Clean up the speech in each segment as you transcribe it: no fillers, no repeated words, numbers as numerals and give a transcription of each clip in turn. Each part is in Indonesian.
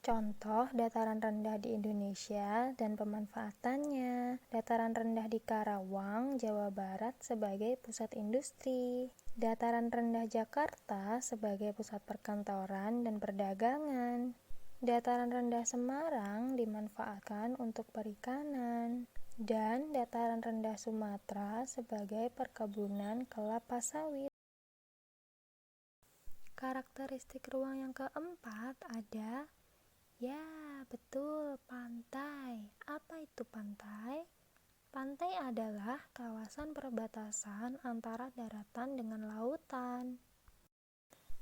Contoh dataran rendah di Indonesia dan pemanfaatannya. Dataran rendah di Karawang, Jawa Barat sebagai pusat industri. Dataran rendah Jakarta sebagai pusat perkantoran dan perdagangan. Dataran rendah Semarang dimanfaatkan untuk perikanan. Dan dataran rendah Sumatera sebagai perkebunan kelapa sawit. Karakteristik ruang yang keempat ada, ya betul, pantai. Apa itu pantai? Pantai adalah kawasan perbatasan antara daratan dengan lautan.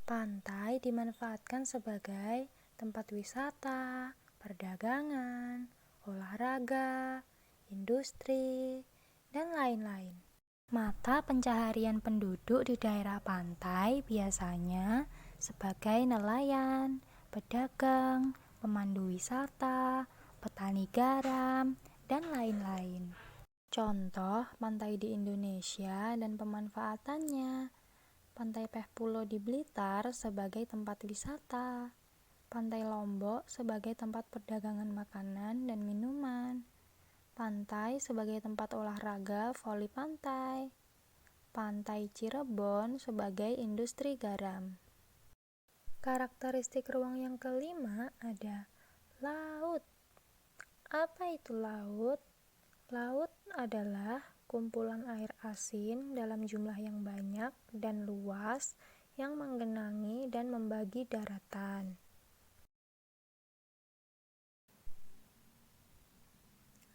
Pantai dimanfaatkan sebagai tempat wisata, perdagangan, olahraga, industri, dan lain-lain. Mata pencaharian penduduk di daerah pantai biasanya sebagai nelayan, pedagang, pemandu wisata, petani garam, dan lain-lain. Contoh pantai di Indonesia dan pemanfaatannya. Pantai Pehpulo di Blitar sebagai tempat wisata. Pantai Lombok sebagai tempat perdagangan makanan dan minuman. Pantai sebagai tempat olahraga voli pantai. Pantai Cirebon sebagai industri garam. Karakteristik ruang yang kelima ada laut. Apa itu laut? Laut adalah kumpulan air asin dalam jumlah yang banyak dan luas yang menggenangi dan membagi daratan.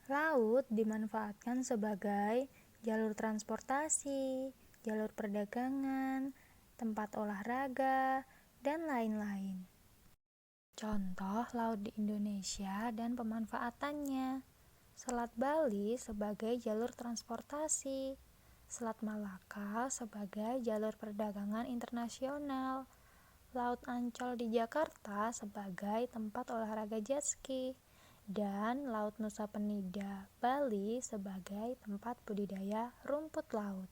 Laut dimanfaatkan sebagai jalur transportasi, jalur perdagangan, tempat olahraga, dan lain-lain. Contoh laut di Indonesia dan pemanfaatannya. Selat Bali sebagai jalur transportasi, Selat Malaka sebagai jalur perdagangan internasional, Laut Ancol di Jakarta sebagai tempat olahraga jet ski, dan Laut Nusa Penida, Bali sebagai tempat budidaya rumput laut.